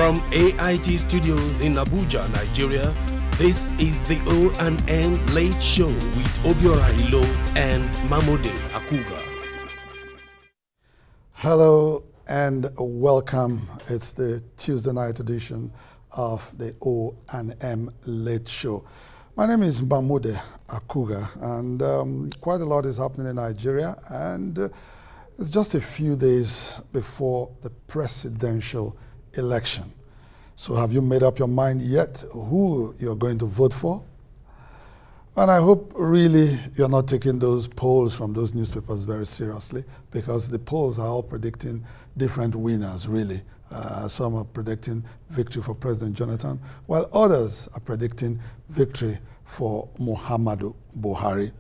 From AIT Studios in Abuja, Nigeria, this is the O&M Late Show with Obiora Ilo and Mamode Akuga. Hello and welcome. It's the Tuesday night edition of the O&M Late Show. My name is Mamode Akuga, and quite a lot is happening in Nigeria, and it's just a few days before the presidential election. So have you made up your mind yet who you're going to vote for? And I hope really you're not taking those polls from those newspapers very seriously, because the polls are all predicting different winners, really. Some are predicting victory for President Jonathan, while others are predicting victory for Muhammadu Buhari.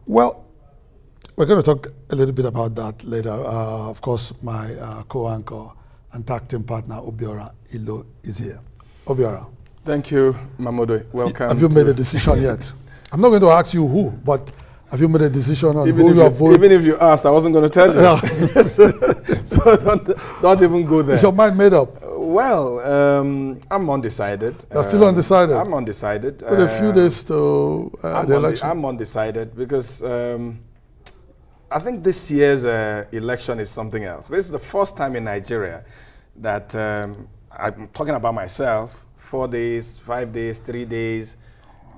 Well, we're going to talk a little bit about that later. Of course, my co-anchor and tag team partner, Obiora Ilo, is here. Obiora. Thank you, Mamode. Welcome. Have you made a decision yet? I'm not going to ask you who, but have you made a decision on who you are voting? Even if you asked, I wasn't going to tell you. So don't even go there. Is your mind made up? Well, I'm undecided. You're still undecided? I'm undecided. With a few days to the election. I'm undecided because I think this year's election is something else. This is the first time in Nigeria that I'm talking about myself, 4 days, 5 days, 3 days,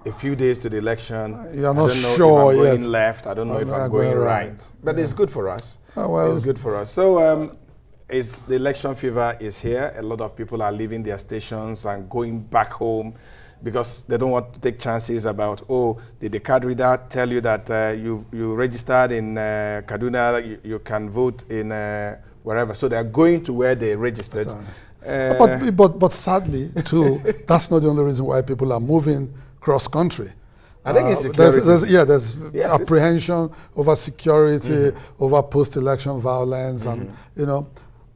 a few days to the election. You're not sure yet. I don't know if I'm going left. I don't know if I'm going right. But it's good for us. Well, it's good for us. So the election fever is here. A lot of people are leaving their stations and going back home because they don't want to take chances about, oh, did the card reader tell you that you registered in Kaduna, you can vote in wherever. So they're going to where they registered. But sadly, too, that's not the only reason why people are moving cross-country. I think it's security. There's apprehension over security, over post-election violence, and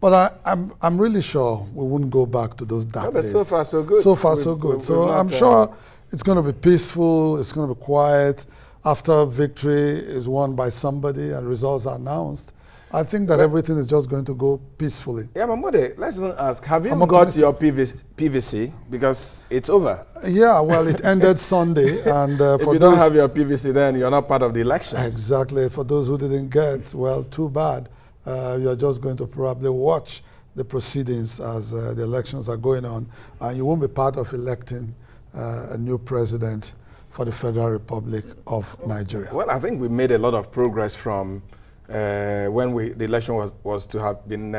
But I'm really sure we wouldn't go back to those dark days. So far, so good. So far, so good. So I'm sure it's going to be peaceful. It's going to be quiet. After victory is won by somebody and results are announced, I think that everything is just going to go peacefully. Yeah, Mamode, let's even ask, have you got your PVC? Because it's over. Yeah, well, it ended Sunday. And if you don't have your PVC, then you're not part of the election. Exactly. For those who didn't get, well, too bad. You're just going to probably watch the proceedings as the elections are going on, and you won't be part of electing a new president for the Federal Republic of Nigeria. Well, I think we made a lot of progress from when the election was to have been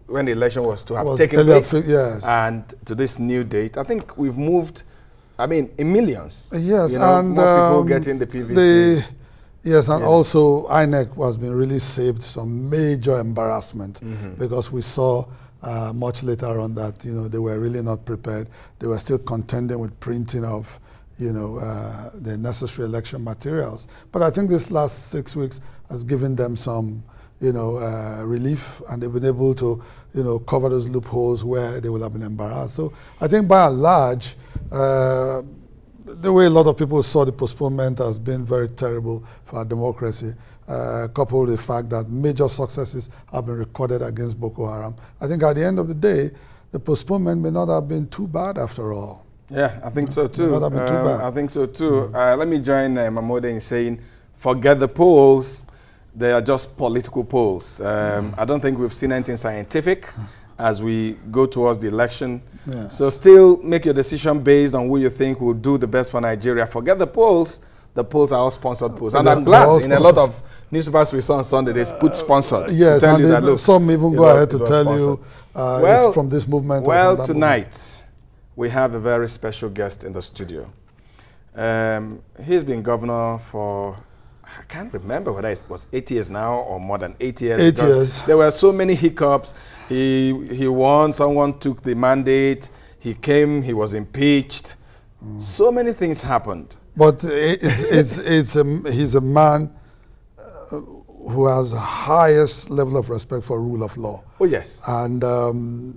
when the election was to have taken place, yes, and to this new date. I think we've moved. I mean, in millions. Yes, and more people getting the PVCs. Yes, and also INEC has been really saved some major embarrassment because we saw much later on that they were really not prepared. They were still contending with printing of the necessary election materials. But I think this last 6 weeks has given them some relief, and they've been able to cover those loopholes where they would have been embarrassed. So I think by and large, the way a lot of people saw the postponement has been very terrible for our democracy, coupled with the fact that major successes have been recorded against Boko Haram. I think at the end of the day, the postponement may not have been too bad after all. Yeah, I think so too. May not have been too bad. I think so too. Let me join Mamode in saying, forget the polls. They are just political polls. I don't think we've seen anything scientific as we go towards the election. Yeah. So still make your decision based on who you think will do the best for Nigeria. Forget the polls. The polls are all sponsored polls. And I'm glad in a lot of newspapers we saw on Sunday, they put sponsored. Yes, and some even go ahead to tell you it's from this movement. Well, tonight we have a very special guest in the studio. He's been governor for, I can't remember whether it was 8 years now or more than 8 years. 8 years. There were so many hiccups. He won, someone took the mandate, he came, he was impeached. So many things happened. But he's a man who has the highest level of respect for rule of law. Oh, yes. And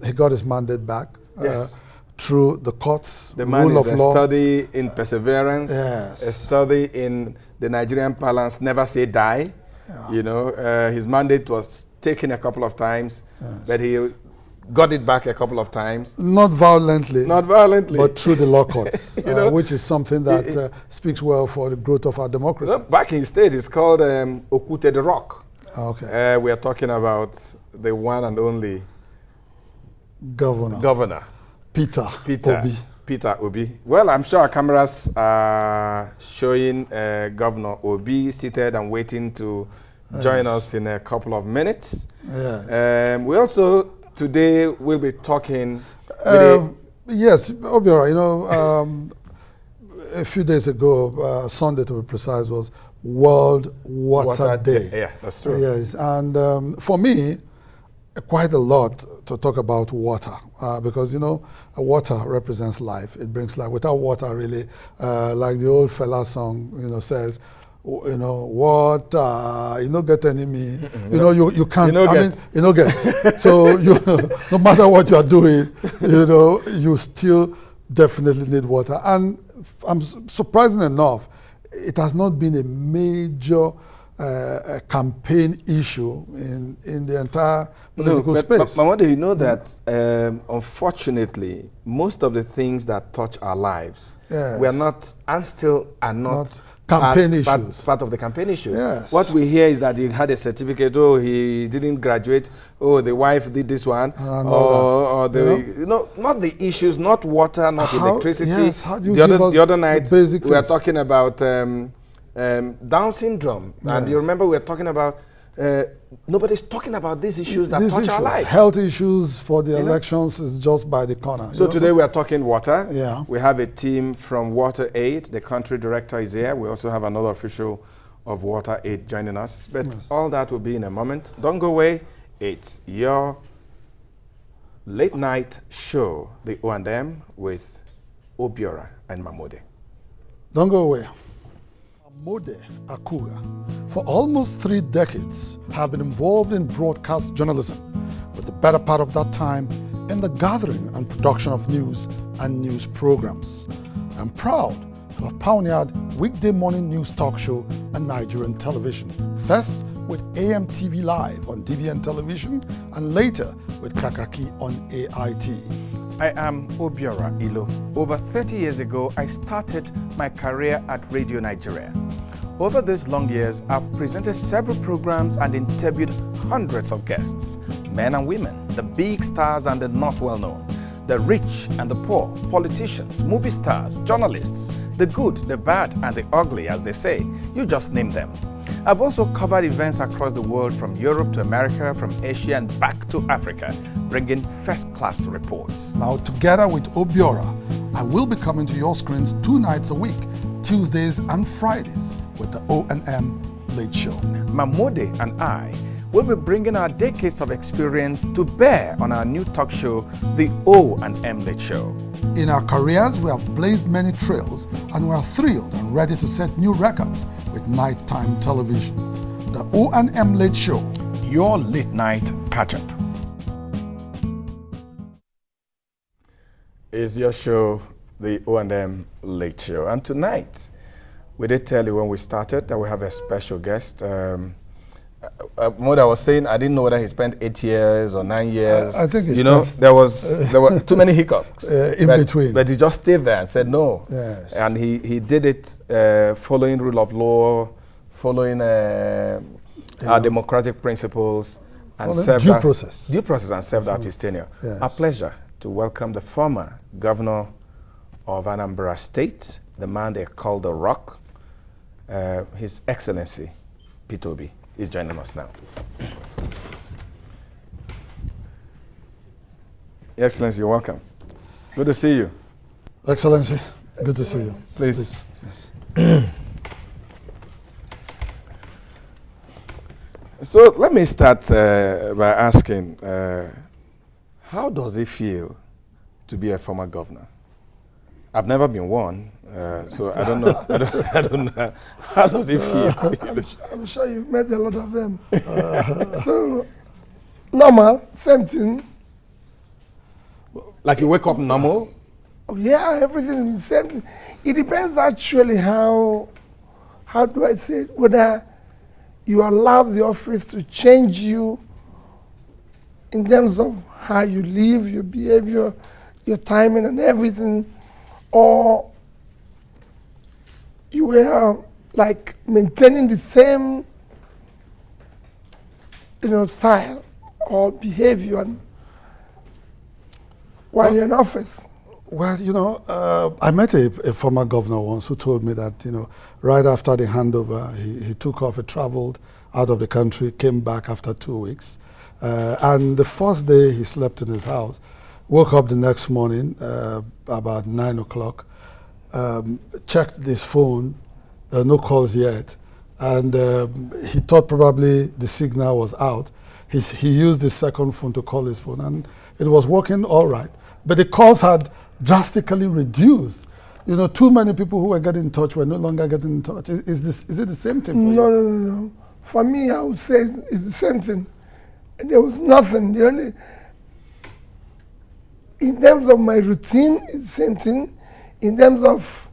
he got his mandate back. Yes. Through the courts, the man rule is of a law. study in perseverance, yes. A study in the Nigerian parlance, never say die. Yeah. His mandate was taken a couple of times, yes. But he got it back a couple of times. Not violently. Not violently. But through the law courts, You which is something that speaks well for the growth of our democracy. Back in state, it's called Okute the Rock. Okay. We are talking about the one and only Governor. Peter Obi. Peter Obi. Well, I'm sure our cameras are showing Governor Obi seated and waiting to join us in a couple of minutes. Yes. We also today will be talking. Yes, Obiora, you know, a few days ago, Sunday to be precise, was World Water Day. Yeah, that's true. Yes, and for me, quite a lot to talk about water because, you know, water represents life. It brings life. Without water, really, like the old fella song, you know, says, you know, water, you don't get any me. You know, you can't, you don't get. So you, no matter what you are doing, you know, you still definitely need water. And surprising enough, it has not been a major campaign issue in the entire political space. But you know that unfortunately, most of the things that touch our lives, we are not, and still are not campaign issues. Part of the campaign issues. Yes. What we hear is that he had a certificate, oh, he didn't graduate, oh, the wife did this one, or the, you know, not the issues, not water, not electricity. Yes, how do you the other night, we were things? talking about Down syndrome, and you remember we were talking about nobody's talking about these issues that touch our lives. Health issues for the elections is just by the corner. So today we are talking water. Yeah. We have a team from WaterAid. The country director is here. We also have another official of WaterAid joining us. But all that will be in a moment. Don't go away. It's your late night show, the O&M with Obiora and Mamode. Don't go away. Mamode Akuga, for almost 3 decades, have been involved in broadcast journalism, with the better part of that time in the gathering and production of news and news programs. I'm proud to have pioneered weekday morning news talk show on Nigerian television, first with AM TV Live on DBN television, and later with Kakaki on AIT. I am Obiora Ilo. Over 30 years ago, I started my career at Radio Nigeria. Over these long years, I've presented several programs and interviewed hundreds of guests, men and women, the big stars and the not well known, the rich and the poor, politicians, movie stars, journalists, the good, the bad, and the ugly, as they say. You just name them. I've also covered events across the world, from Europe to America, from Asia and back to Africa, bringing first-class reports. Now, together with Obiora, I will be coming to your screens 2 nights a week, Tuesdays and Fridays, with the O&M Late Show. Mamode and I will be bringing our decades of experience to bear on our new talk show, the O&M Late Show. In our careers, we have blazed many trails, and we are thrilled and ready to set new records with nighttime television. The O&M Late Show, your late night catch-up. Is your show, the O&M Late Show. And tonight, we did tell you when we started that we have a special guest. What I was saying, I didn't know whether he spent 8 years or 9 years. I think you know, there were too many hiccups in between. But he just stayed there and said no. Yes. And he did it following rule of law, following our democratic principles, and served due process and served out his tenure. Yes. A pleasure to welcome the former governor of Anambra State, the man they call the Rock, His Excellency Peter Obi is joining us now. Your Excellency, you're welcome. Good to see you. Excellency, good to see you. Please. Yes. So let me start by asking, how does it feel to be a former governor? I've never been one, so I don't know. I don't know. How does it feel? I'm sure you've met a lot of them. So, normal, same thing. Like you wake up normal? Yeah, everything is the same thing. It depends actually how do I say it, whether you allow the office to change you in terms of how you live, your behavior, your timing and everything, or you were like maintaining the same, style or behavior while you're in office? Well, I met a former governor once who told me that, right after the handover, he took off, he traveled out of the country, came back after 2 weeks. And the first day he slept in his house, woke up the next morning about 9 o'clock, checked his phone, no calls yet, and he thought probably the signal was out. He used his second phone to call his phone, and it was working all right. But the calls had drastically reduced. Too many people who were getting in touch were no longer getting in touch. Is it the same thing for you? No. For me, I would say it's the same thing. There was nothing. In terms of my routine, it's the same thing. In terms of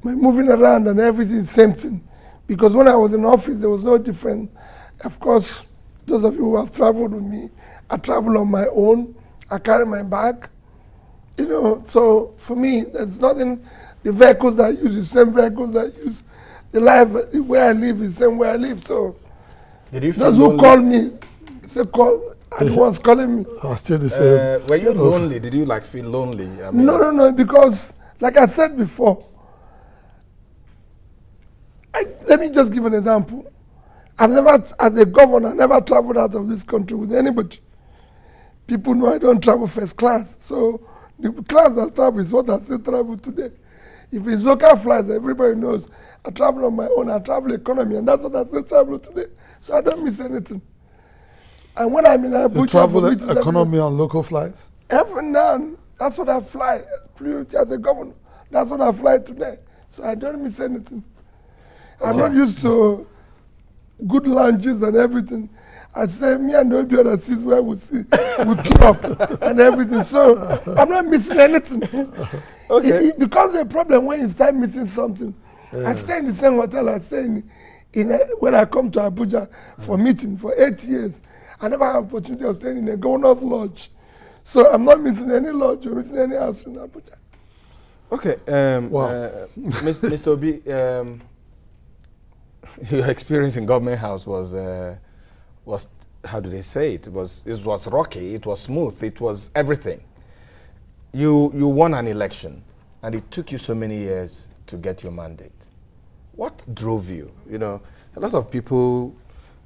my moving around and everything, it's the same thing. Because when I was in office, there was no difference. Of course, those of you who have traveled with me, I travel on my own. I carry my bag. So for me, there's nothing. The vehicles that I use, the same vehicles that I use. The life where I live is the same where I live. So did you feel those who call me, and the ones calling me. Are still the same. Were you lonely? Did you feel lonely? No, because like I said before, let me just give an example. I've never, as a governor, never traveled out of this country with anybody. People know I don't travel first class. So the class I travel is what I still travel today. If it's local flights, everybody knows I travel on my own. I travel economy, and that's what I still travel today. So I don't miss anything. And when I'm in Abuja, you travel economy on local flights? Every now, that's what I fly. As a governor, that's what I fly today. So I don't miss anything. I'm not used to good lunches and everything. I say, me and Obi other seats where we keep up and everything. So I'm not missing anything. Okay. It becomes a problem when you start missing something. Yeah. I stay in the same hotel I stay when I come to Abuja for meeting for 8 years. I never had opportunity of staying in a governor's lodge. So I'm not missing any lodge or missing any house in Abuja. Okay. Mr. Obi, your experience in government house was how do they say it? It was rocky, it was smooth, it was everything. You won an election, and it took you so many years to get your mandate. What drove you? A lot of people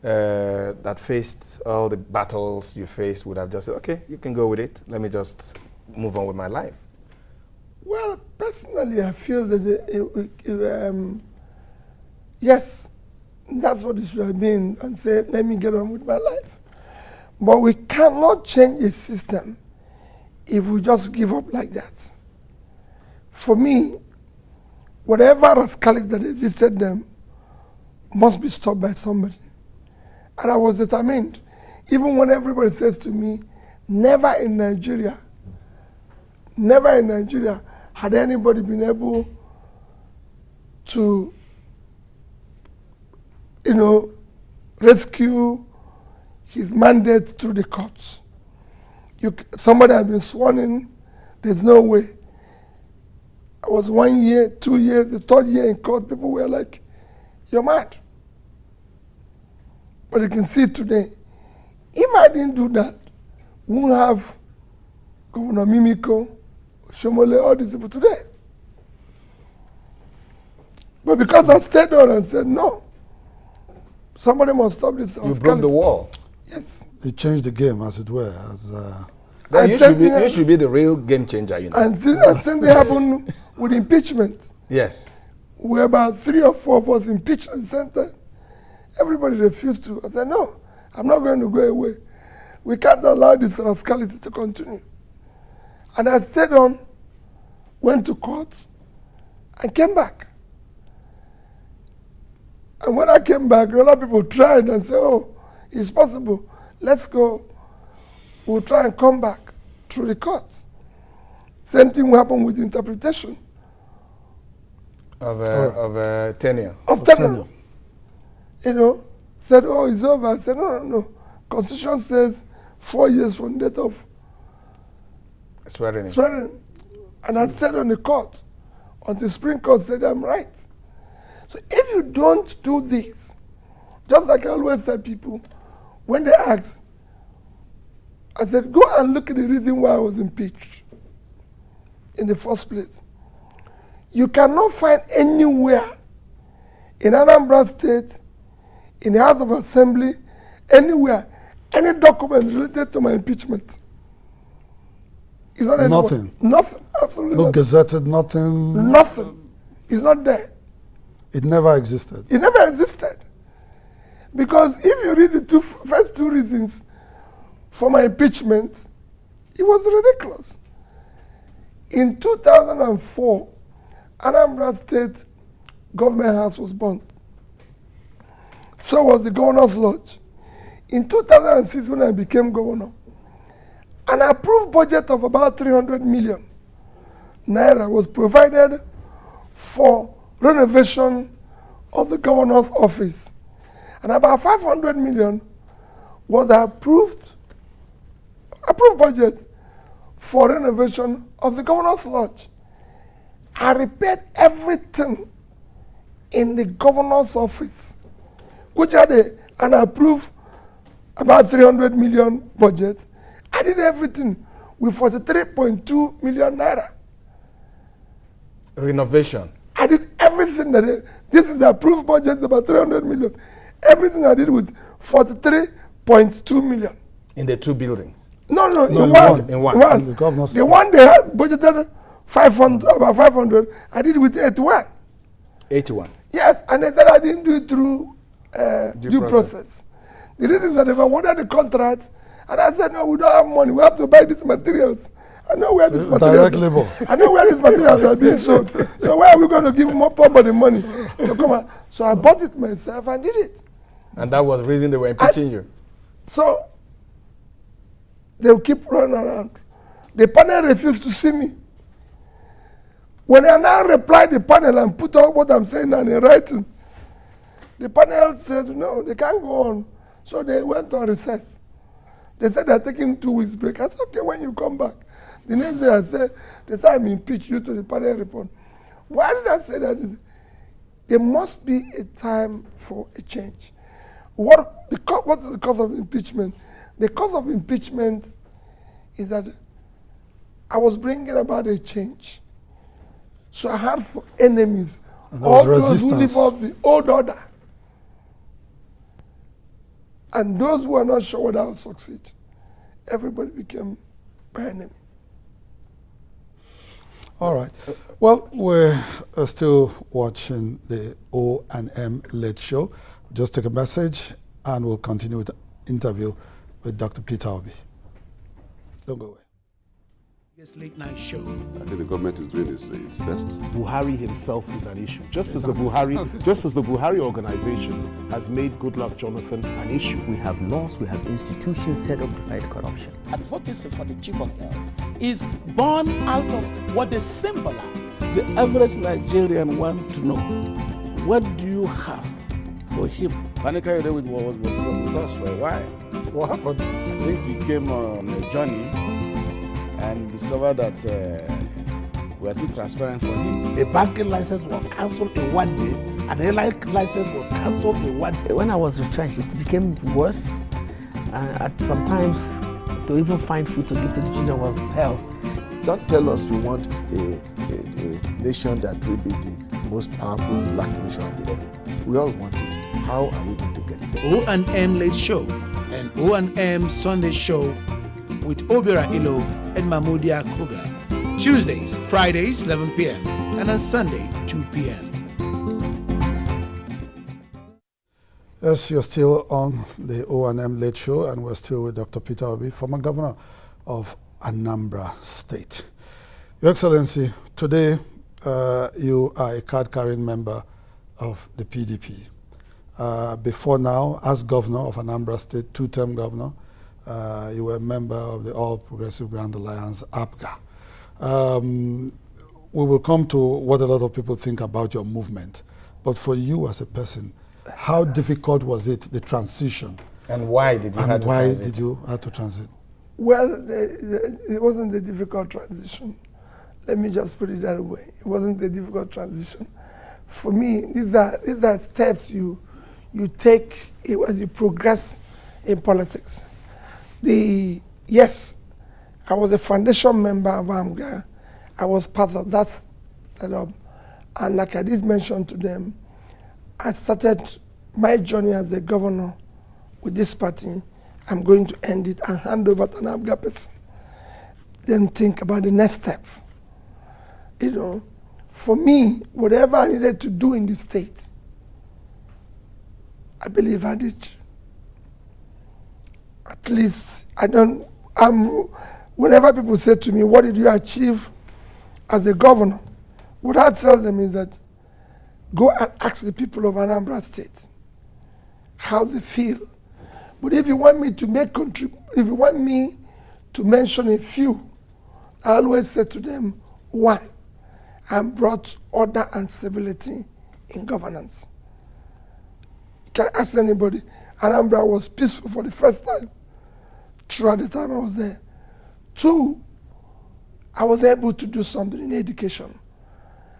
that faced all the battles you faced would have just said, okay, you can go with it. Let me just move on with my life. Well, personally, I feel that yes, that's what it should have been, and say, let me get on with my life. But we cannot change a system if we just give up like that. For me, whatever rascality that existed then must be stopped by somebody. And I was determined. Even when everybody says to me, never in Nigeria had anybody been able to rescue his mandate through the courts. Somebody had been sworn in, there's no way. I was 1 year, 2 years, the third year in court, people were like, you're mad. But you can see today, if I didn't do that, we won't have Governor Mimiko, Shomole, all these people today. But because I stayed on and said, no, somebody must stop this. You broke the wall. Yes. You changed the game, as it were. You should be the real game changer, And the same thing happened with impeachment. Yes. We were about 3 or 4 of us impeached at the same time. Everybody refused to. I said, no, I'm not going to go away. We can't allow this rascality to continue. And I stayed on, went to court, and came back. And when I came back, a lot of people tried and said, oh, it's possible. Let's go. We'll try and come back through the courts. Same thing will happen with interpretation. Of tenure. Of tenure. Said, oh, it's over. I said, no. Constitution says 4 years from date of Swearing in. Swearing. And I stayed on the court until the Supreme Court said I'm right. So if you don't do this, just like I always tell people, when they ask, I said, go and look at the reason why I was impeached in the first place. You cannot find anywhere in Anambra State, in the House of Assembly, anywhere, any document related to my impeachment. It's not Nothing. Nothing, absolutely No nothing. gazetted, nothing. Nothing. It's not there. It never existed. It never existed. Because if you read the first two reasons for my impeachment, it was ridiculous. In 2004, Anambra State Government House was burnt. So was the Governor's Lodge. In 2006, when I became governor, an approved budget of about 300 million naira was provided for renovation of the governor's office. And about 500 million was approved budget for renovation of the governor's lodge. I repaired everything in the governor's office, which had an approved about 300 million budget. I did everything with 43.2 million naira. Renovation. I did everything this is the approved budget, about 300 million. Everything I did with 43.2 million. In the two buildings. No, in one. In one. In the governor's The one they had budgeted 500, about 500, I did with 81. 81. Yes, and they said I didn't do it through due process. The reason is that if I wanted the contract, and I said, no, we don't have money, we have to buy these materials. I know where these materials Direct labor. I know where these materials are being sold. So where are we going to give more somebody money to come out? So I bought it myself and did it. And that was the reason they were impeaching you. So they'll keep running around. The panel refused to see me. When I now replied the panel and put out what I'm saying down in writing, the panel said, no, they can't go on. So they went on recess. They said they're taking 2 weeks break. I said, okay, when you come back. The next day I said, they said I'm impeached due to the panel report. Why did I say that? There must be a time for a change. What is the cause of impeachment? The cause of impeachment is that I was bringing about a change. So I had for enemies all those who live off the old order. And those who are not sure whether I'll succeed, everybody became my enemy. All right. Well, we're still watching the O&M Late Show. Just take a message and we'll continue with the interview with Dr. Peter Obi. Don't go away. Yes, late night show. I think the government is doing its best. Buhari himself is an issue. Just as the Buhari organization has made Goodluck Jonathan an issue. We have laws, we have institutions set up to fight corruption. Advocacy for the chief of health is born out of what they symbolize. The average Nigerian wants to know, what do you have for him? Panika was with us for a while. What happened? I think he came on a journey and discovered that we were too transparent for him. A banking license was cancelled in 1 day, an airline license was cancelled in 1 day. When I was retrenched, it became worse. Sometimes to even find food to give to the children was hell. Don't tell us you want a nation that will be the most powerful black nation on the earth. We all want it. How are we going to get it? O&M Late Show and O&M Sunday Show with Obiora Ilo and Mamudia Kuga. Tuesdays, Fridays, 11 p.m. and on Sunday, 2 p.m. Yes, you're still on the O&M Late Show, and we're still with Dr. Peter Obi, former governor of Anambra State. Your Excellency, today you are a card-carrying member of the PDP. Before now, as governor of Anambra State, two-term governor, you were a member of the All Progressive Grand Alliance, APGA. We will come to what a lot of people think about your movement. But for you as a person, how difficult was it, the transition? And why did you have to transit? Why did you have to transit? Well, it wasn't a difficult transition. Let me just put it that way. It wasn't a difficult transition. For me, these are steps you take as you progress in politics. Yes, I was a foundation member of AMGA. I was part of that setup. And like I did mention to them, I started my journey as a governor with this party. I'm going to end it and hand over to an AMGA person. Then think about the next step. You know, for me, whatever I needed to do in the state, I believe I did. At least whenever people say to me, what did you achieve as a governor? What I tell them is that go and ask the people of Anambra State how they feel. But if you want me to mention a few, I always say to them, one, I brought order and civility in governance. You can ask anybody. Anambra was peaceful for the first time throughout the time I was there. Two, I was able to do something in education.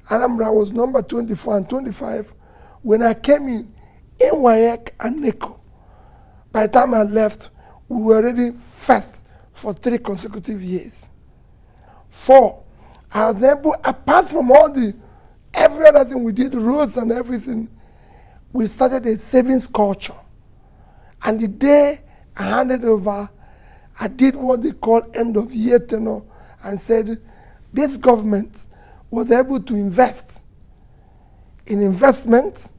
Anambra was number 24 and 25 when I came in WaterAid and NECO. By the time I left, we were already first for 3 consecutive years. 4, I was able, apart from every other thing we did, roads and everything, we started a savings culture. And the day I handed over, I did what they call end of year tenure and said, this government was able to invest. In investment,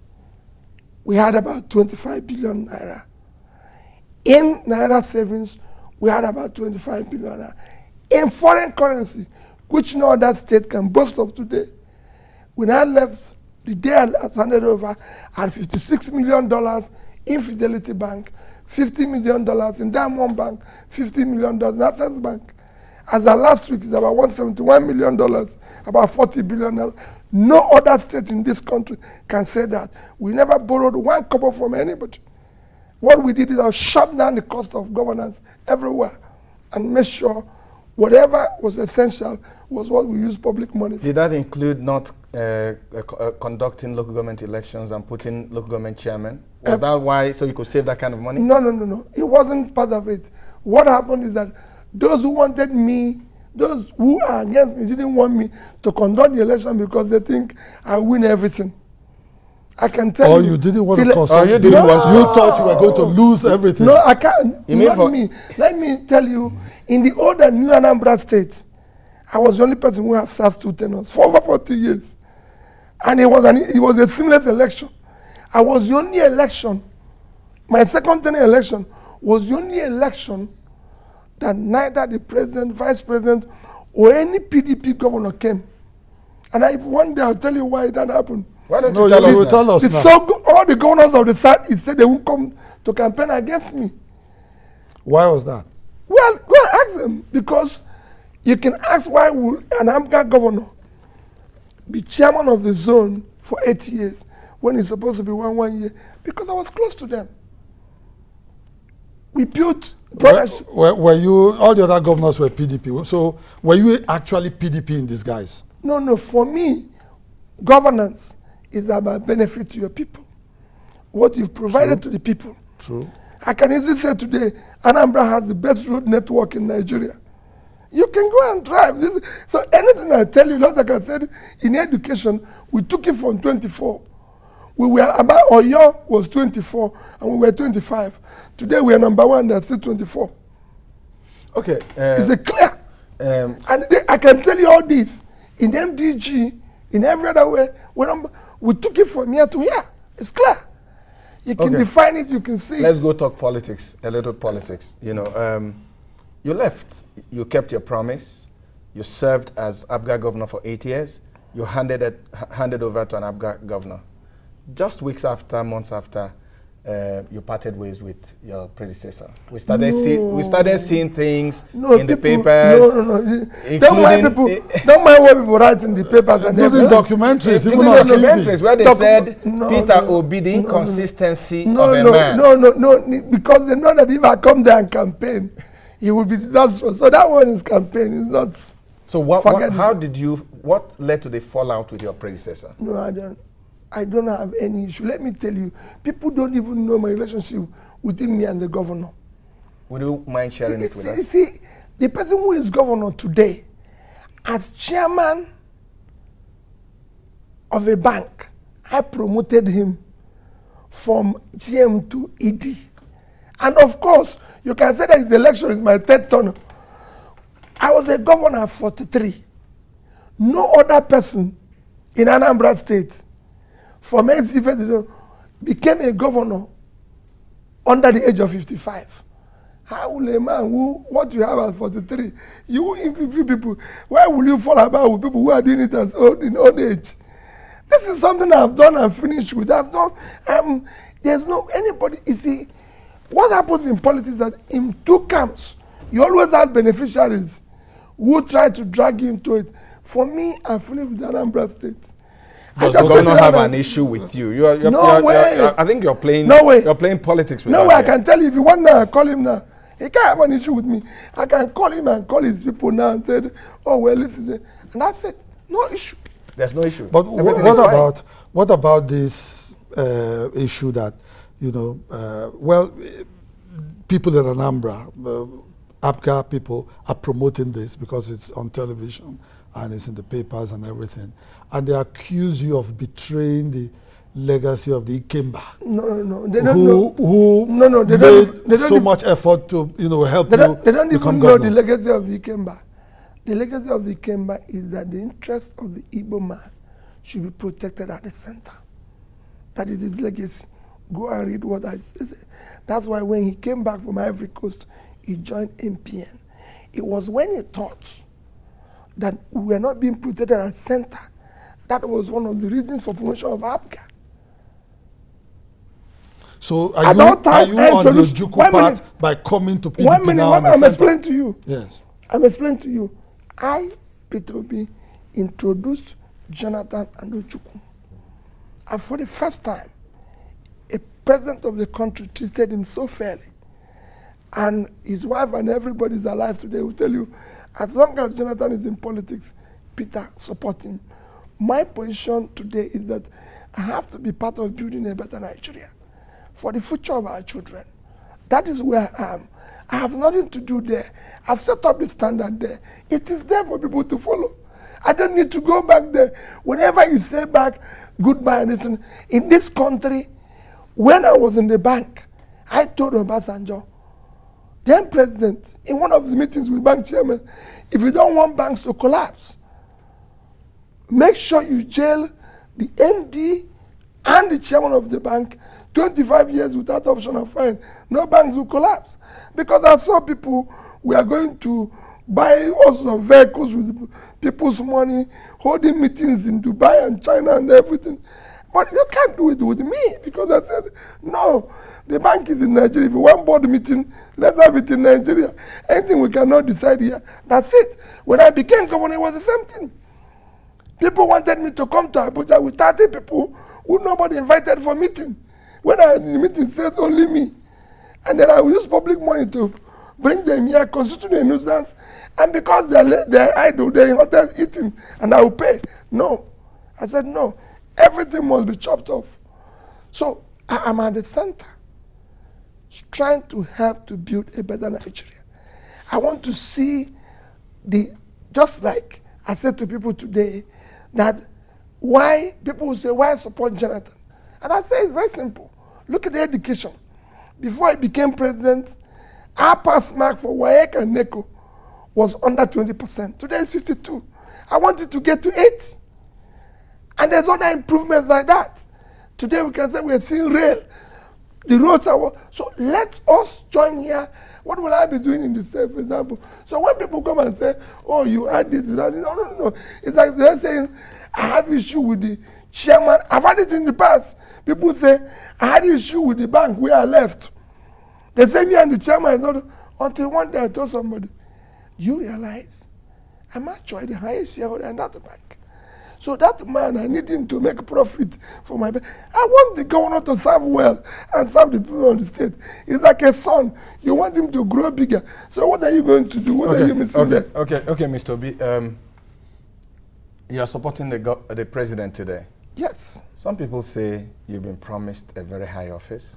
we had about 25 billion naira. In naira savings, we had about 25 billion naira. In foreign currency, which no other state can boast of today, when I left the day I handed over, I had $56 million in Fidelity Bank, $50 million in Diamond Bank, $50 million in Access Bank. As of last week, it's about $171 million, about $40 billion. No other state in this country can say that. We never borrowed 1 kobo from anybody. What we did is I shut down the cost of governance everywhere and make sure whatever was essential was what we used public money for. Did that include not conducting local government elections and putting local government chairmen? Was that why, so you could save that kind of money? No. It wasn't part of it. What happened is that those who wanted me, those who are against me, didn't want me to conduct the election because they think I win everything. I can tell you. You didn't want to cost. You didn't want to. You thought you were going to lose everything. No, I can't. Not me. Let me tell you, in the old and new Anambra State, I was the only person who have served 2 tenures for over 40 years. And it was a seamless election. I was the only election, my second tenure election was the only election that neither the president, vice president, or any PDP governor came. And one day I'll tell you why that happened. Why don't you tell us now? So all the governors of the South, he said they won't come to campaign against me. Why was that? Well, go and ask them, because you can ask why would an AMGA governor be chairman of the zone for 8 years when he's supposed to be 1 year? Because I was close to them. We built brothership. Were you, all the other governors were PDP, so were you actually PDP in disguise? No, for me, governance is about benefit to your people. What you've provided to the people. True. I can easily say today, Anambra has the best road network in Nigeria. You can go and drive. So anything I tell you, like I said, in education, we took it from 24. We were about, Oyo was 24, and we were 25. Today we are number 1, they're still 24. Okay. Is it clear? And I can tell you all this. In MDG, in every other way, we took it from here to here. It's clear. You can define it, you can see Let's go talk politics, a little politics. You know, you left, you kept your promise, you served as ABGA governor for 8 years, you handed over to an ABGA governor. Just weeks after, months after, you parted ways with your predecessor. We started seeing things in the papers. No. Don't mind what people write in the papers and including documentaries, even on documentaries where they said Peter Obi, the inconsistency of a man. No, because they know that if I come there and campaign, it will be disastrous. So that one is campaign. It's not. So what led to the fallout with your predecessor? No, I don't have any issue. Let me tell you, people don't even know my relationship within me and the governor. Would you mind sharing it with us? See, the person who is governor today, as chairman of a bank, I promoted him from GM to ED. And of course, you can say that his election is my third term. I was a governor at 43. No other person in Anambra State from NCF became a governor under the age of 55. How will a man what you have at 43, you interview people, why will you fall about with people who are doing it as in old age? This is something I've done and finished with. I've done, there's no anybody, you see, what happens in politics is that in two camps, you always have beneficiaries who try to drag you into it. For me, I finished with Anambra State. Does the governor have an issue with you? I think you're playing. No way. You're playing politics with. No way. I can tell you if you want now, call him now. He can't have an issue with me. I can call him and call his people now and say, "Oh well, listen," and that's it. No issue. There's no issue. But what about this issue that people in Anambra, APGA people are promoting this because it's on television and it's in the papers and everything, and they accuse you of betraying the legacy of the Ikemba. No. They don't know. They made so much effort to help you. They don't even know the legacy of the Ikemba. The legacy of the Ikemba is that the interest of the Igbo man should be protected at the center. That is his legacy. Go and read what I said. That's why when he came back from Ivory Coast, he joined MPN. It was when he thought that we were not being protected at center. That was one of the reasons for promotion of APGA. So are you on the Juku part by coming to PDP 1 minute, now? I'm explaining to you. Yes. I'm explaining to you. Peter Obi, introduced Jonathan and Ojukwu. And for the first time, a president of the country treated him so fairly. And his wife and everybody is alive today will tell you, as long as Jonathan is in politics, Peter support him. My position today is that I have to be part of building a better Nigeria for the future of our children. That is where I am. I have nothing to do there. I've set up the standard there. It is there for people to follow. I don't need to go back there. Whenever you say back, goodbye, and listen, in this country, when I was in the bank, I told Obasanjo, then president, in one of the meetings with bank chairman, if you don't want banks to collapse, make sure you jail the MD and the chairman of the bank 25 years without option of fine. No banks will collapse. Because I saw people, we are going to buy all sorts of vehicles with people's money, holding meetings in Dubai and China and everything. But you can't do it with me, because I said, no, the bank is in Nigeria. If you want board meeting, let's have it in Nigeria. Anything we cannot decide here, that's it. When I became governor, it was the same thing. People wanted me to come to Abuja with 30 people who nobody invited for meeting. When the meeting says only me. And then I will use public money to bring them here, constitute a nuisance, and because they're idle, they're in hotel eating, and I will pay. No. I said, no. Everything must be chopped off. So I am at the center, trying to help to build a better Nigeria. I want to see just like I said to people today, that why people will say, why support Jonathan? And I say it's very simple. Look at the education. Before I became president, our pass mark for WAEC and NECO was under 20%. Today it's 52. I wanted to get to 8. And there's other improvements like that. Today we can say we're seeing rail. The roads are, so let us join here. What will I be doing in the state, for example? So when people come and say, oh, you had this, you had this. No. It's like they're saying, I have issue with the chairman. I've had it in the past. People say, I had issue with the bank where I left. They say me and the chairman is not, until one day I told somebody, you realize I'm actually the highest shareholder in that bank. So that man, I need him to make profit for my bank. I want the governor to serve well and serve the people of the state. He's like a son. You want him to grow bigger. So what are you going to do? What are you missing there? Okay, Mr. Obi. You are supporting the president today. Yes. Some people say you've been promised a very high office,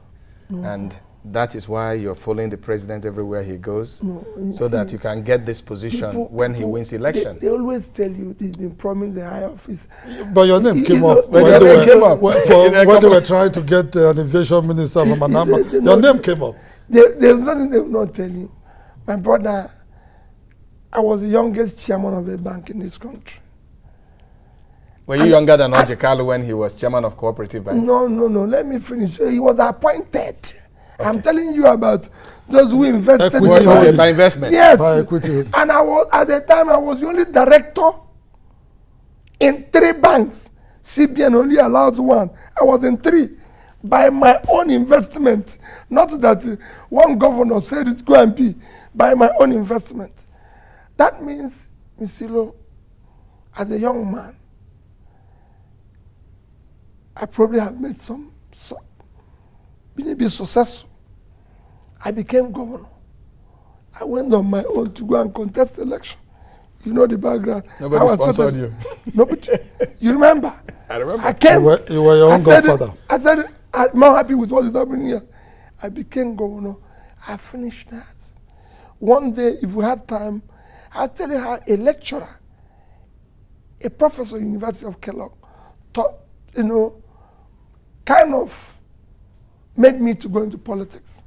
and that is why you're following the president everywhere he goes, so that you can get this position when he wins election. They always tell you they've been promised the high office. But your name came up when they were trying to get an aviation minister from Anambra. Your name came up. There's nothing they will not tell you. My brother, I was the youngest chairman of a bank in this country. Were you younger than Ojekalu when he was chairman of Cooperative Bank? No. Let me finish. He was appointed. Okay. I'm telling you about those who invested by investment. Yes. By equity. And I was, at the time, I was the only director in 3 banks. CBN only allows 1. I was in 3 by my own investment. Not that one governor said it's going to be by my own investment. That means, Misilo, as a young man, I probably have made been a bit successful. I became governor. I went on my own to go and contest the election. You know the background. Nobody sponsored you. Nobody. You remember? I remember. I came. You were your own godfather. I said, I'm not happy with what is happening here. I became governor. I finished that. One day, if we had time, I'll tell you how a lecturer, a professor at University of Kellogg, taught, kind of made me to go into politics.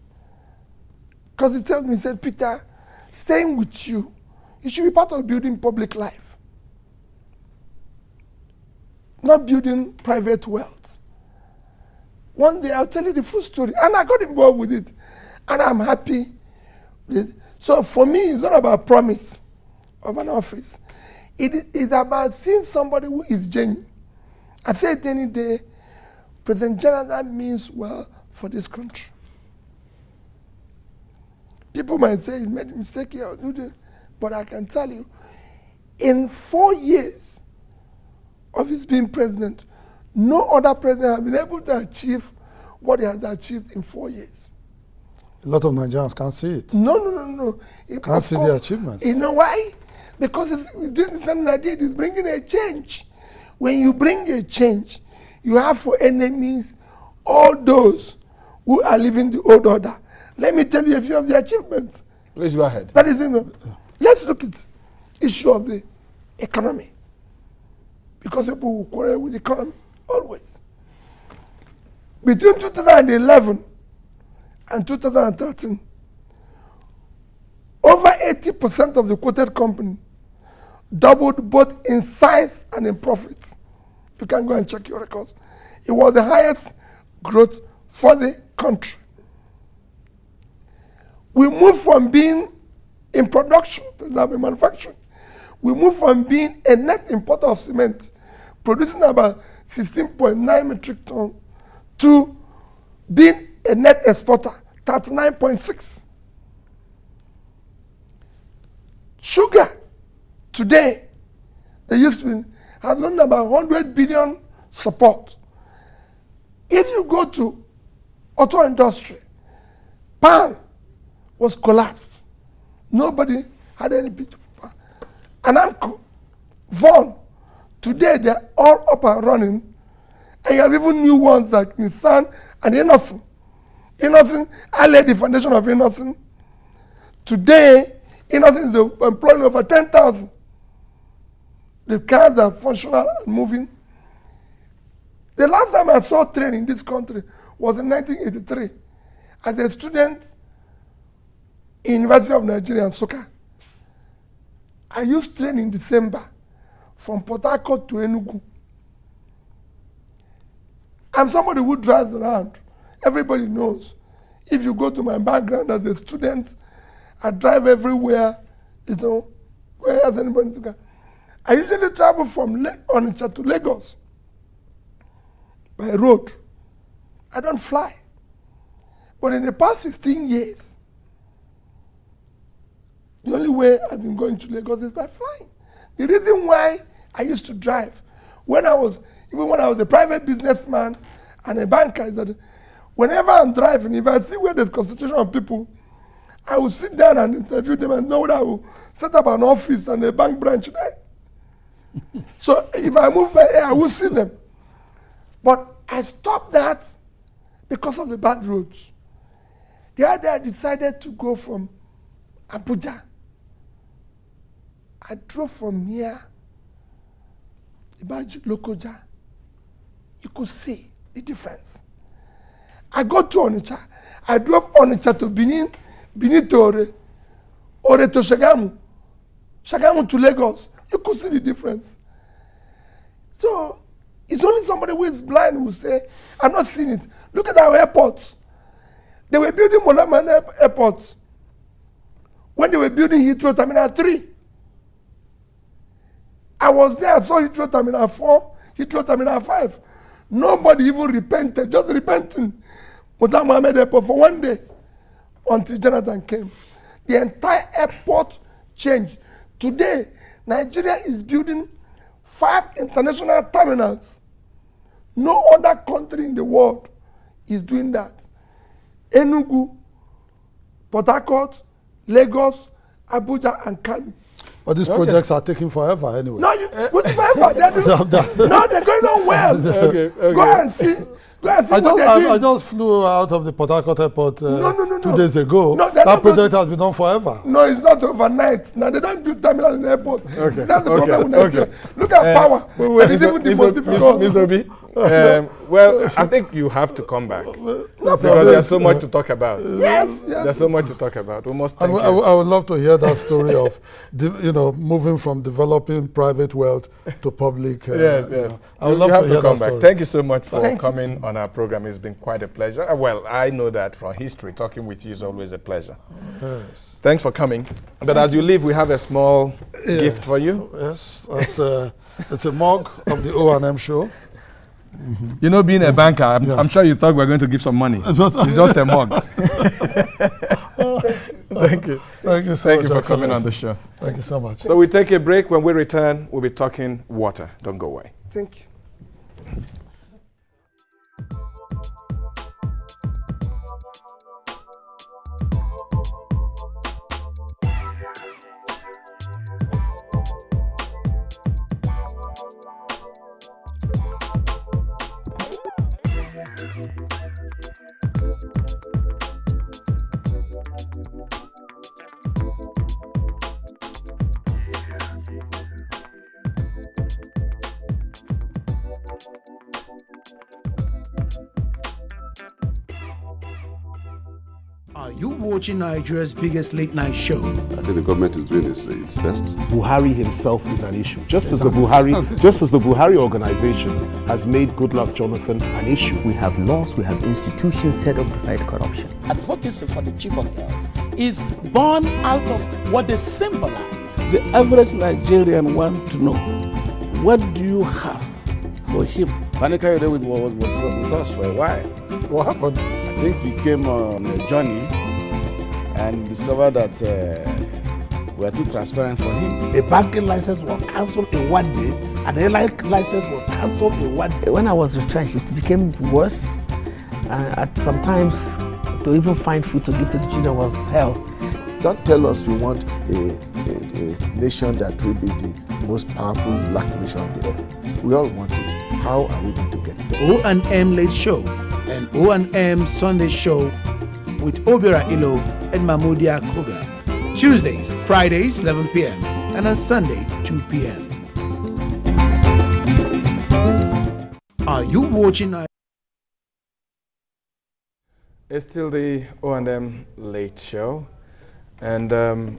Because he told me, he said, Peter, staying with you, you should be part of building public life, not building private wealth. One day, I'll tell you the full story. And I got involved with it. And I'm happy. So for me, it's not about promise of an office. It is about seeing somebody who is genuine. I say it any day, President General, that means well for this country. People might say he's made a mistake here, but I can tell you, in 4 years of his being president, no other president has been able to achieve what he has achieved in 4 years. A lot of Nigerians can't see it. No. Can't see the achievements. You know why? Because it's doing the same thing I did. It's bringing a change. When you bring a change, you have for enemies all those who are living the old order. Let me tell you a few of the achievements. Please go ahead. That is, let's look at the issue of the economy. Because people will quarrel with the economy, always. Between 2011 and 2013, over 80% of the quoted company doubled both in size and in profits. You can go and check your records. It was the highest growth for the country. We moved from being in production, for example, manufacturing. We moved from being a net importer of cement, producing about 16.9 metric tons, to being a net exporter, 39.6. Sugar, today, they used to be, has gotten about 100 billion support. If you go to auto industry, palm was collapsed. Nobody had any picture of palm. Anambra, Vaughan, today they're all up and running. And you have even new ones like Nissan and Innocent. Innocent, I laid the foundation of Innocent. Today, Innocent is employing over 10,000. The cars are functional and moving. The last time I saw train in this country was in 1983 as a student in University of Nigeria in Nsukka. I used train in December from Port Harcourt to Enugu. I'm somebody who drives around. Everybody knows. If you go to my background as a student, I drive everywhere, where has anybody to go? I usually travel from Onitsha to Lagos by road. I don't fly. But in the past 15 years, the only way I've been going to Lagos is by flying. The reason why I used to drive when I was a private businessman and a banker, is that whenever I'm driving, if I see where there's concentration of people, I will sit down and interview them and know whether I will set up an office and a bank branch there. So if I move by air, I will see them. But I stopped that because of the bad roads. The other day I decided to go from Abuja. I drove from here, about Lokoja. You could see the difference. I got to Onitsha. I drove Onitsha to Benin, Benin to Ore to Shagamu, Shagamu to Lagos. You could see the difference. So it's only somebody who is blind who say, I'm not seeing it. Look at our airports. They were building Molaman airports when they were building Heathrow Terminal 3. I was there, I saw Heathrow Terminal 4, Heathrow Terminal 5. Nobody even repented, just repenting. Muhammad Mohammed Airport for one day until Jonathan came. The entire airport changed. Today, Nigeria is building 5 international terminals. No other country in the world is doing that. Enugu, Port Harcourt, Lagos, Abuja, and Kano. But these projects are taking forever anyway. No, forever. No, they're going on well. Go and see. I just flew out of the Port Harcourt airport 2 days ago. No, that project has been done forever. No, it's not overnight. Now they don't build terminal in the airport. That's the problem with Nigeria. Look at power. It's even the most difficult. Mr. Obi, well, I think you have to come back because there's so much to talk about. Yes. There's so much to talk about. We must. I would love to hear that story of, moving from developing private wealth to public. Yes. I would love to hear come that back. story. Thank you so much for coming on our program. It's been quite a pleasure. Well, I know that from history, talking with you is always a pleasure. Yes. Thanks for coming. But as you leave, we have a small gift for you. Yes, it's a mug of the O&M show. Mm-hmm. You know, being a banker, I'm sure you thought we were going to give some money. It's just a mug. Thank you. Thank you so much. Thank you for coming on the show. Thank you so much. So we take a break. When we return, we'll be talking water. Don't go away. Thank you. Are you watching Nigeria's biggest late night show? I think the government is doing its best. Buhari himself is an issue. Just as the Buhari organization has made Goodluck Jonathan an issue. We have laws, we have institutions set up to fight corruption. Advocacy for the cheaper health is born out of what they symbolize. The average Nigerian wants to know, what do you have for him? Fani Kayode was with us for a while. What happened? I think he came on a journey and discovered that we were too transparent for him. A banking license was cancelled in one day, and an airline license was cancelled in one day. When I was retrenched, it became worse. Sometimes to even find food to give to the children was hell. Don't tell us you want a nation that will be the most powerful black nation on the earth. We all want it. How are we going to get it? O&M Late Show and O&M Sunday Show with Obiora Ilo and Mamudia Koga. Tuesdays, Fridays, 11 p.m. and on Sunday, 2 p.m. Are you watching? It's still the O&M Late Show, and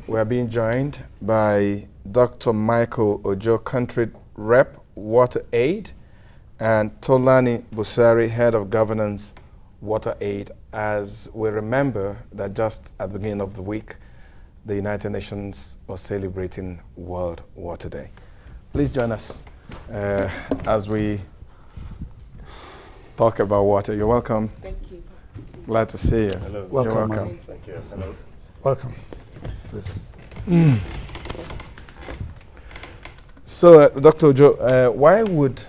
we're being joined by Dr. Michael Ojo, Country Rep, WaterAid, and Tolani Busari, Head of Governance, WaterAid, as we remember that just at the beginning of the week, the United Nations was celebrating World Water Day. Please join us as we talk about water. You're welcome. Thank you. Glad to see you. Hello. Welcome. You're welcome. Thank you. Hello. Welcome. Please. So, Dr. Ojo, why would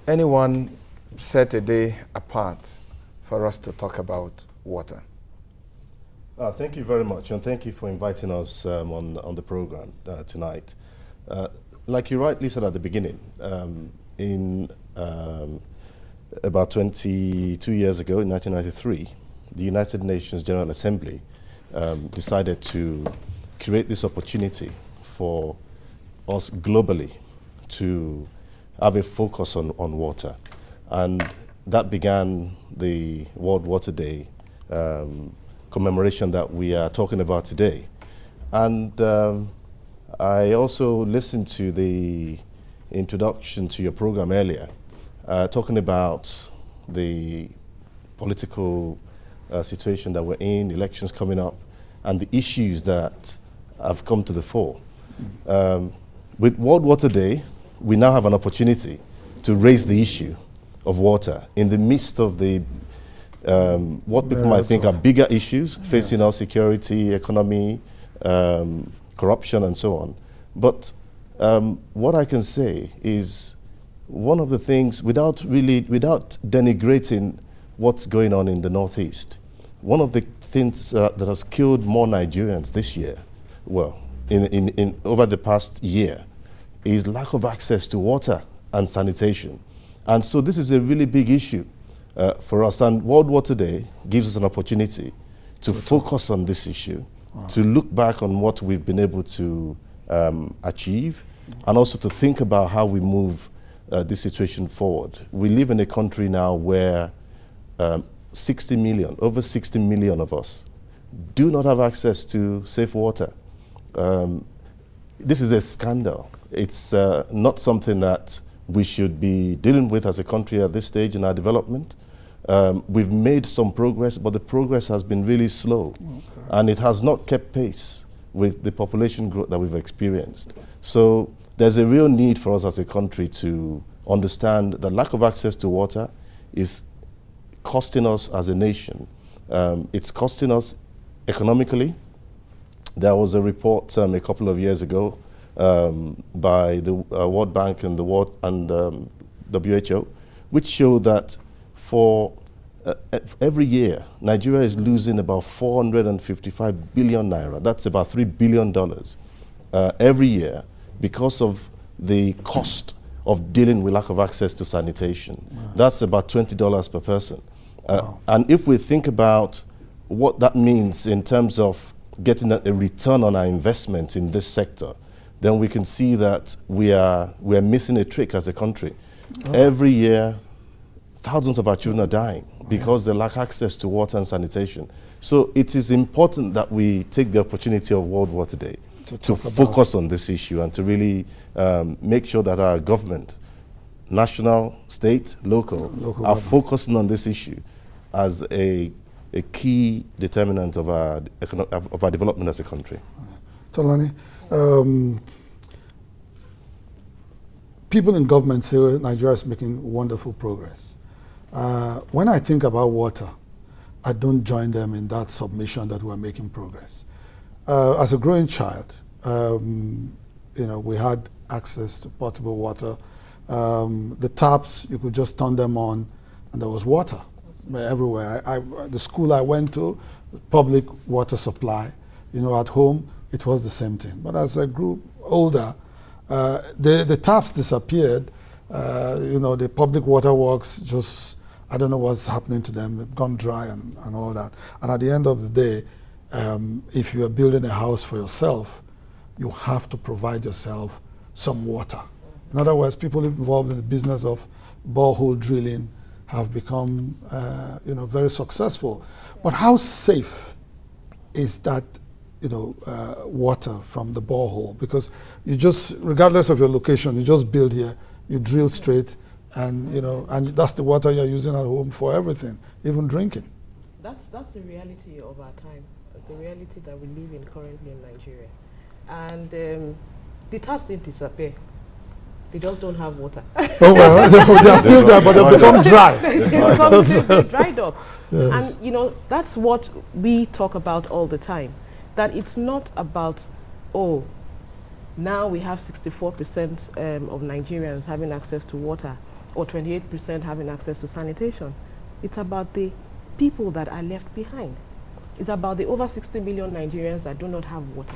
anyone set a day apart for us to talk about water? Thank you very much, and thank you for inviting us on the program tonight. Like you rightly said at the beginning, in about 22 years ago, in 1993, the United Nations General Assembly decided to create this opportunity for us globally to have a focus on water. And that began the World Water Day commemoration that we are talking about today. And I also listened to the introduction to your program earlier, talking about the political situation that we're in, elections coming up, and the issues that have come to the fore. With World Water Day, we now have an opportunity to raise the issue of water in the midst of the what people might think are bigger issues facing our security, economy, corruption, and so on. But what I can say is one of the things, without denigrating what's going on in the Northeast, one of the things that has killed more Nigerians this year, well, in over the past year, is lack of access to water and sanitation. And so this is a really big issue for us. And World Water Day gives us an opportunity to focus on this issue, to look back on what we've been able to achieve, and also to think about how we move this situation forward. We live in a country now where 60 million, over 60 million of us do not have access to safe water. This is a scandal. It's not something that we should be dealing with as a country at this stage in our development. We've made some progress, but the progress has been really slow, and it has not kept pace with the population growth that we've experienced. So there's a real need for us as a country to understand that lack of access to water is costing us as a nation. It's costing us economically. There was a report a couple of years ago by the World Bank and the WHO, which showed that for every year, Nigeria is losing about 455 billion naira. That's about $3 billion every year because of the cost of dealing with lack of access to sanitation. Wow. That's about $20 per person. Wow. And if we think about what that means in terms of getting a return on our investment in this sector, then we can see that we are missing a trick as a country. Oh. Every year, thousands of our children are dying because they lack access to water and sanitation. So it is important that we take the opportunity of World Water Day to focus on this issue and to really make sure that our government, national, state, local are focusing on this issue as a key determinant of our development as a country. Tolani, people in government say Nigeria is making wonderful progress. When I think about water, I don't join them in that submission that we're making progress. As a growing child, we had access to potable water. The taps, you could just turn them on, and there was water everywhere. The school I went to, public water supply. At home, it was the same thing. But as I grew older, the taps disappeared. The public water works just, I don't know what's happening to them. They've gone dry and all that. And at the end of the day, if you are building a house for yourself, you have to provide yourself some water. In other words, people involved in the business of borehole drilling have become, very successful. But how safe is that, water from the borehole? Because you just, regardless of your location, you just build here, you drill straight, and and that's the water you're using at home for everything, even drinking. That's the reality of our time, the reality that we live in currently in Nigeria. And the taps didn't disappear. They just don't have water. Oh well, they're still there, but they've become dry. They dried up. Yes. And that's what we talk about all the time. That it's not about, now we have 64% of Nigerians having access to water. or 28% having access to sanitation. It's about the people that are left behind. It's about the over 60 million Nigerians that do not have water.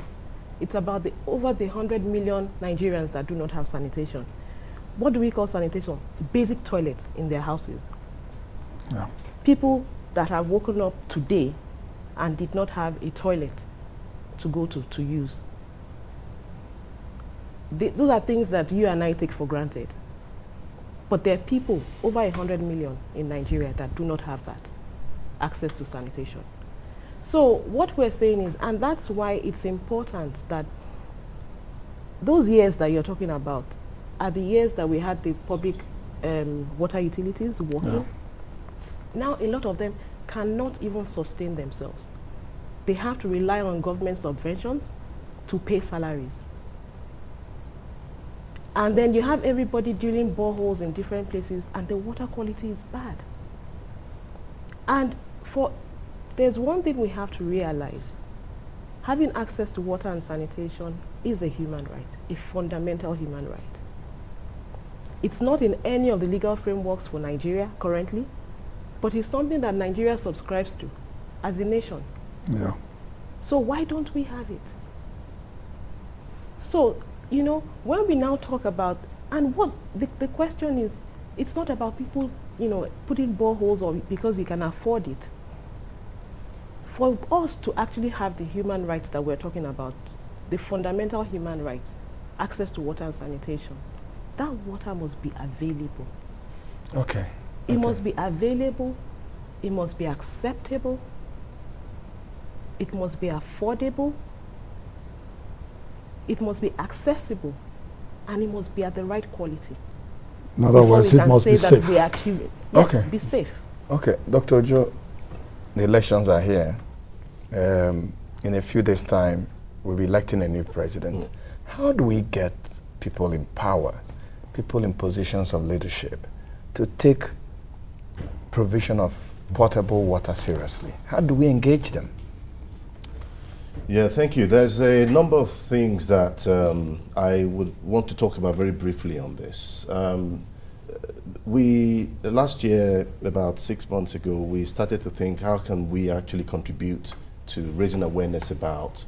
It's about the over the 100 million Nigerians that do not have sanitation. What do we call sanitation? Basic toilets in their houses. Yeah. People that have woken up today and did not have a toilet to go to use. Those are things that you and I take for granted. But there are people, over 100 million in Nigeria, that do not have that access to sanitation. So what we're saying is, and that's why it's important that those years that you're talking about are the years that we had the public water utilities working. Yeah. Now a lot of them cannot even sustain themselves. They have to rely on government subventions to pay salaries. And then you have everybody drilling boreholes in different places, and the water quality is bad. And there's one thing we have to realize. Having access to water and sanitation is a human right, a fundamental human right. It's not in any of the legal frameworks for Nigeria currently, but it's something that Nigeria subscribes to as a nation. Yeah. So why don't we have it? So, you know, when we now talk about, and what the question is, it's not about people, you know, putting boreholes or because we can afford it. For us to actually have the human rights that we're talking about, the fundamental human rights, access to water and sanitation, that water must be available. Okay. It must be available, it must be acceptable, it must be affordable, it must be accessible, and it must be at the right quality. In other words, it must be safe. Yes, be safe. Okay, Dr. Joe, the elections are here. In a few days' time, we'll be electing a new president. How do we get people in power, people in positions of leadership, to take provision of potable water seriously? How do we engage them? Yeah, thank you. There's a number of things that I would want to talk about very briefly on this. Last year, about 6 months ago, we started to think, how can we actually contribute to raising awareness about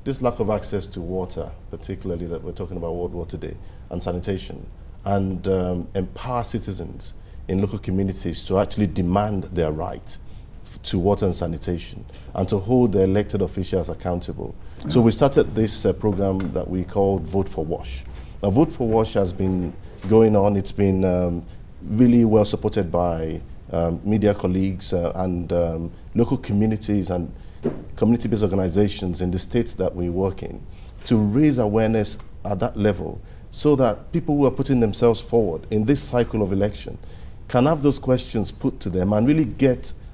this lack of access to water, particularly that we're talking about World Water Day, and sanitation, and empower citizens in local communities to actually demand their right to water and sanitation, and to hold the elected officials accountable. So we started this program that we called Vote for Wash. Now, Vote for Wash has been going on. It's been really well supported by media colleagues and local communities and community-based organizations in the states that we work in, to raise awareness at that level, so that people who are putting themselves forward in this cycle of election can have those questions put to them and really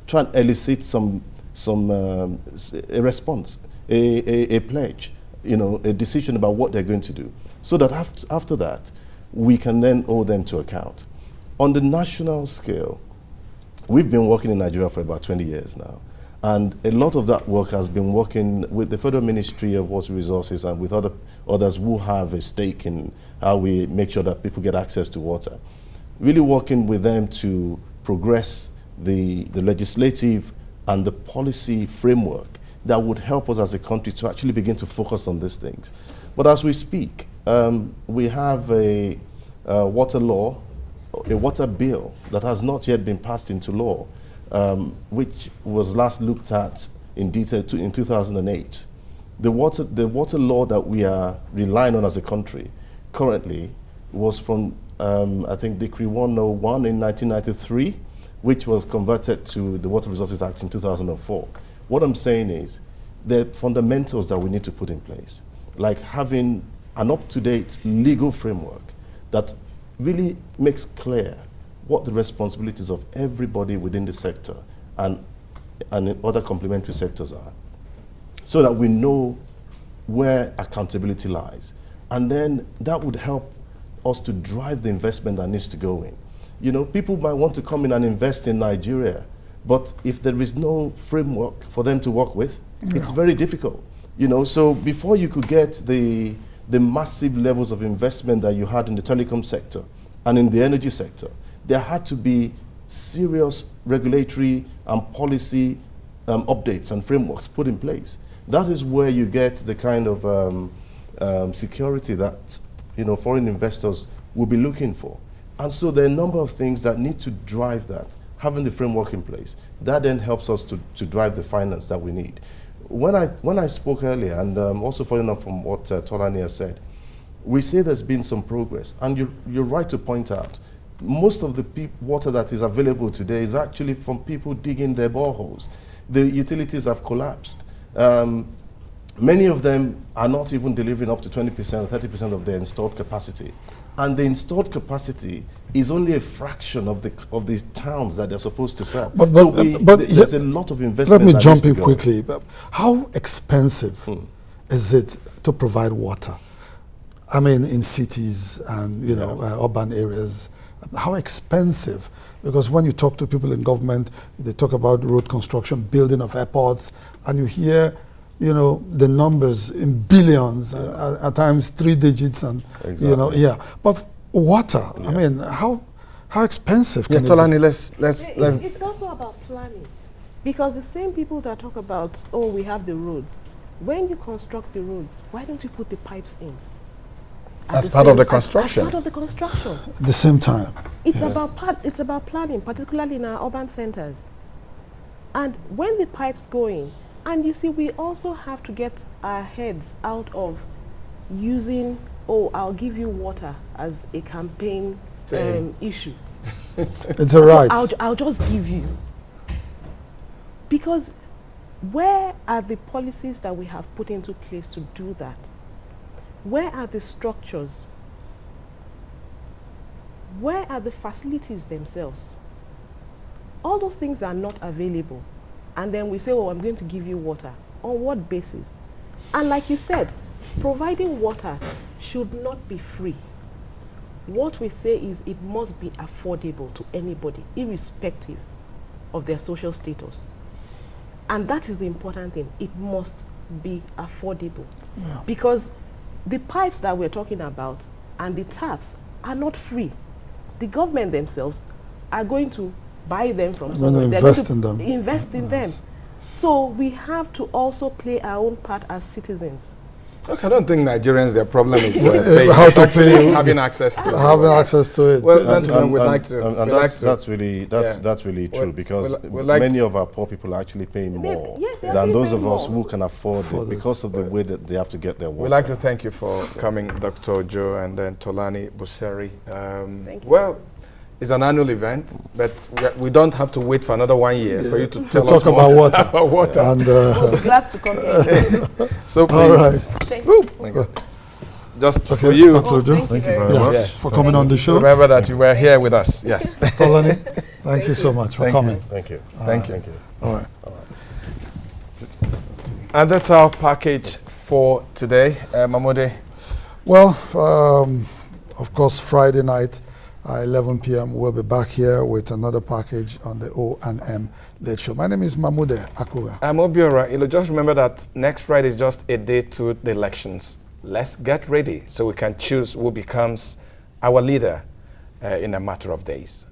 try and elicit a response, a pledge, you know, a decision about what they're going to do, so that after that, we can then hold them to account. On the national scale, we've been working in Nigeria for about 20 years now, and a lot of that work has been working with the Federal Ministry of Water Resources and with others who have a stake in how we make sure that people get access to water. Really working with them to progress the legislative and the policy framework that would help us as a country to actually begin to focus on these things. But as we speak, we have a water law, a water bill that has not yet been passed into law, which was last looked at in detail in 2008. The water law that we are relying on as a country currently was from, I think, Decree 101 in 1993, which was converted to the Water Resources Act in 2004. What I'm saying is, the fundamentals that we need to put in place, like having an up-to-date legal framework that really makes clear what the responsibilities of everybody within the sector and other complementary sectors are, so that we know where accountability lies. And then that would help us to drive the investment that needs to go in. You know, people might want to come in and invest in Nigeria, but if there is no framework for them to work with, it's very difficult. You know, so before you could get the massive levels of investment that you had in the telecom sector and in the energy sector, there had to be serious regulatory and policy updates and frameworks put in place. That is where you get the kind of security that foreign investors will be looking for. And so there are a number of things that need to drive that, having the framework in place. That then helps us to drive the finance that we need. When I spoke earlier, and also following up from what Tolani has said, we say there's been some progress. And you're right to point out, most of the water that is available today is actually from people digging their boreholes. The utilities have collapsed. Many of them are not even delivering up to 20% or 30% of their installed capacity. And the installed capacity is only a fraction of the towns that they're supposed to serve. But there's a lot of investment. Let me jump in quickly. How expensive is it to provide water? I mean, in cities and urban areas, how expensive? Because when you talk to people in government, they talk about road construction, building of airports, and you hear the numbers in billions, at times 3 digits, and But water, I mean, how expensive can it Tolani, be? It's also about planning, because the same people that talk about, oh, we have the roads. When you construct the roads, why don't you put the pipes in? As part of the construction. As part of the construction. At the same time. It's about planning, particularly in our urban centers. And when the pipes go in, and you see, we also have to get our heads out of using, oh, I'll give you water as a campaign issue. It's a right. I'll just give you. Because where are the policies that we have put into place to do that? Where are the structures? Where are the facilities themselves? All those things are not available. And then we say, oh, I'm going to give you water. On what basis? And like you said, providing water should not be free. What we say is it must be affordable to anybody, irrespective of their social status. And that is the important thing. It must be affordable. Yeah. Because the pipes that we're talking about and the taps are not free. The government themselves are going to buy them from somewhere. Invest in them. Invest in them. So we have to also play our own part as citizens. Look, I don't think Nigerians, their problem is how to pay, having access to it. Well, gentlemen, we'd like to. And that's really true, because many of our poor people are actually paying more than those of us who can afford it because of the way that they have to get their water. We'd like to thank you for coming, Dr. Joe, and then Tolani Buseri. Thank you. Well, it's an annual event, but we don't have to wait for another 1 year for you to tell us talk more about water. And we're glad to come here. So please. All right. Thank you. Just for you. Dr. Joe, thank you very much. Yes. For coming on the show. Remember that you were here with us. Yes. Tolani, thank you so much for coming. Thank you. Thank you. All right. And that's our package for today. Mamode. Well, of course, Friday night, 11 p.m. we'll be back here with another package on the O&M Late Show. My name is Mahmoud Akuga. I'm Obiora. Just remember that next Friday is just a day to the elections. Let's get ready so we can choose who becomes our leader in a matter of days.